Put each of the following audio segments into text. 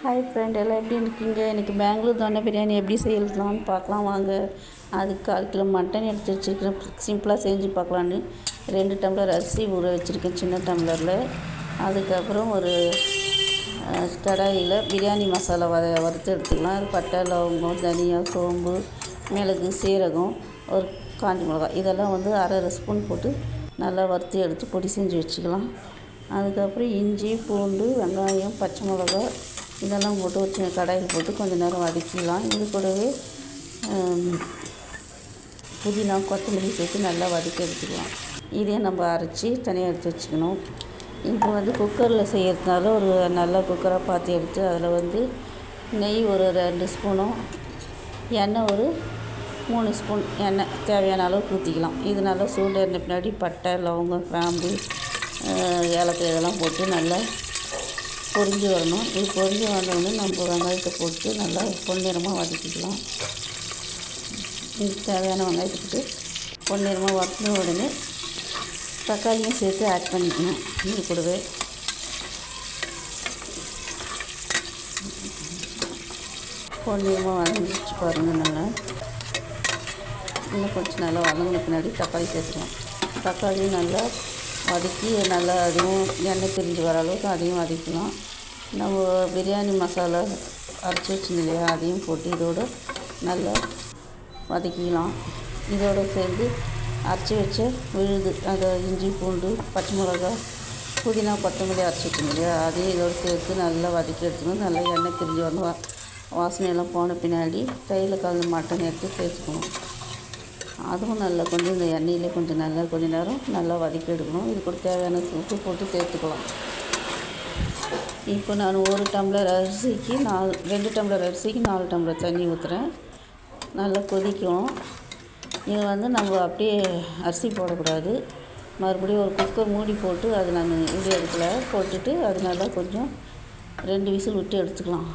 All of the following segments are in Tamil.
ஹாய் ஃப்ரெண்ட், எல்லாம் எப்படி இருக்கீங்க? இன்றைக்கி பெங்களூர் தொன்னை பிரியாணி எப்படி செய்யலாம்னு பார்க்கலாம் வாங்க. அதுக்கு 1/4 கிலோ மட்டன் எடுத்து வச்சுருக்கேன். சிம்பிளாக செஞ்சு பார்க்கலான்னு 2 டம்ளர் அரிசி ஊற வச்சுருக்கேன் சின்ன டம்ளரில். அதுக்கப்புறம் ஒரு கடாயில் பிரியாணி மசாலா வறுத்து எடுத்துக்கலாம். அது பட்டை, லவங்கம், தனியா, சோம்பு, மிளகு, சீரகம், ஒரு காஞ்ச மிளகாய் இதெல்லாம் வந்து 1/2 ஸ்பூன் போட்டு நல்லா வறுத்து எடுத்து பொடி செஞ்சு வச்சுக்கலாம். அதுக்கப்புறம் இஞ்சி, பூண்டு, வெங்காயம், பச்சை மிளகாய் இதெல்லாம் போட்டு ஒரு கடாயில் போட்டு கொஞ்சம் நேரம் வதக்கிக்கலாம். இது கூடவே புதினா, கொத்தமல்லி சேர்த்து நல்லா வதக்கி எடுத்துக்கலாம். இதே நம்ம அரைச்சி தனியாக எடுத்து வச்சுக்கணும். இப்போ வந்து குக்கரில் செய்கிறதுனால ஒரு நல்ல குக்கராக பார்த்து எடுத்து அதில் வந்து நெய் ஒரு 2 ஸ்பூனும், எண்ணெய் ஒரு 3 ஸ்பூன் எண்ணெய் தேவையான அளவுக்கு ஊற்றிக்கலாம். இது நல்லா சூடு ஏறின பின்னாடி பட்டை, லவங்கம், கிராம்பு, ஏலக்காய் இதெல்லாம் போட்டு நல்லா பொரிஞ்சு வரணும். இது பொரிஞ்சு வந்தோடனே நம்ம வெங்காயத்தை போட்டு நல்லா பொன்னிறமாக வதக்கிக்கலாம். இதுக்கு தேவையான வெங்காயத்தை போட்டு பொன்னிறமாக வதக்கின உடனே தக்காளியும் சேர்த்து ஆட் பண்ணிக்கணும். இது கூடவே பொன்னிறமாக வதங்கிச்சு பாருங்கள். நல்லா இன்னும் கொஞ்சம் நல்லா வதங்கின பின்னாடி தக்காளி சேர்த்துக்கலாம். தக்காளியும் நல்லா வதக்கி நல்லா அதையும் எண்ணெய் பிரிஞ்சு வர அளவுக்கு அதையும் வதக்கலாம். நம்ம பிரியாணி மசாலா அரைச்சி வச்சுருந்தோம் இல்லையா, அதையும் போட்டு இதோடு நல்லா வதக்கிக்கலாம். இதோடு சேர்ந்து அரைச்சி வச்ச விழுது, அந்த இஞ்சி, பூண்டு, பச்சை மிளகாய், புதினா, கொத்தமல்லி அரைச்சி வச்சுருந்தோம் இல்லையா, அதையும் இதோடு சேர்த்து நல்லா வதக்கி எடுத்துக்கணும். நல்லா எண்ணெய் பிரிஞ்சு வரணும். வாசனையெல்லாம் போன பின்னாடி கையில் கலந்து மட்டன் எடுத்து சேர்த்துக்கணும். அதுவும் நல்லா கொஞ்சம் இந்த எண்ணெயிலே கொஞ்சம் நேரம் நல்லா வதக்கி எடுக்கணும். இது கூட தேவையான உப்பு போட்டு சேர்த்துக்கலாம். இப்போ நான் 1 டம்ளர் அரிசிக்கு 2 டம்ளர் அரிசிக்கு 4 டம்ளர் தண்ணி ஊற்றுறேன். நல்லா கொதிக்கும். இது வந்து நம்ம அப்படியே அரிசி போடக்கூடாது. மறுபடியும் ஒரு குக்கர் மூடி போட்டு அது நான் வீடியோ எடுக்கல போட்டுட்டு அது நல்லா கொஞ்சம் 2 விசில் விட்டு எடுத்துக்கலாம்.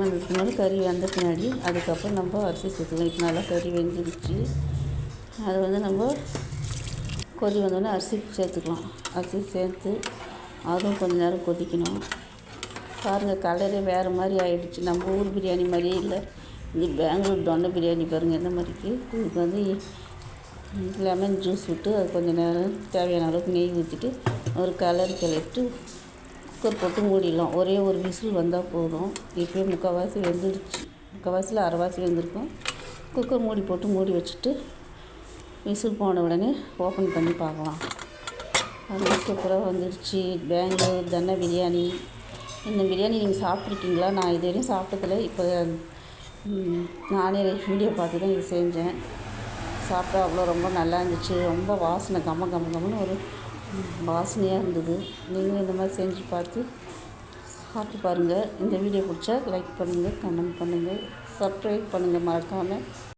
அதுக்கு முன்னாடி கறி வெந்த பின்னாடி அதுக்கப்புறம் நம்ம அரிசி சேர்த்துக்கலாம். இப்போ நல்லா கறி வெந்துடுச்சு. அது வந்து நம்ம கொதி வந்தோடனே அரிசி சேர்த்துக்கலாம். அரிசி சேர்த்து அதுவும் கொஞ்சம் நேரம் கொதிக்கணும். பாருங்கள், கலரே வேறு மாதிரி ஆகிடுச்சு. நம்ம ஊர் பிரியாணி மாதிரியே இல்லை. இது பெங்களூர் தொன்னை பிரியாணி பாருங்கள் என்ன மாதிரிக்கு. இதுக்கு வந்து லெமன் ஜூஸ் விட்டு அது கொஞ்சம் நேரம் தேவையான அளவுக்கு நெய் ஊற்றிட்டு ஒரு கிளறிட்டு குக்கர் போட்டு மூடிடலாம். ஒரே ஒரு விசில் வந்தால் போதும். இப்போயே முக்கால்வாசி வெந்துடுச்சு. முக்கால்வாசியில் அரைவாசி வெந்திருக்கும். குக்கர் மூடி வச்சுட்டு விசில் போன உடனே ஓப்பன் பண்ணி பார்க்கலாம். அது சூப்பராக வந்துடுச்சு. பெங்களூர் தொன்னை பிரியாணி. இந்த பிரியாணி நீங்கள் சாப்பிட்ருக்கீங்களா? நான் இது வரையும் சாப்பிட்டதில்ல. இப்போ நானே வீடியோ பார்த்து தான் இது செஞ்சேன். சாப்பிட்டா ரொம்ப நல்லா இருந்துச்சு. ரொம்ப வாசனை கம்மன்னு ஒரு வாசனையாக இருந்தது. நீங்களும் இந்த மாதிரி செஞ்சு பார்த்து சாப்பிட்டு பாருங்கள். இந்த வீடியோ பிடிச்சா லைக் பண்ணுங்கள், கமெண்ட் பண்ணுங்கள், சப்ஸ்கிரைப் பண்ணுங்கள் மறக்காமல்.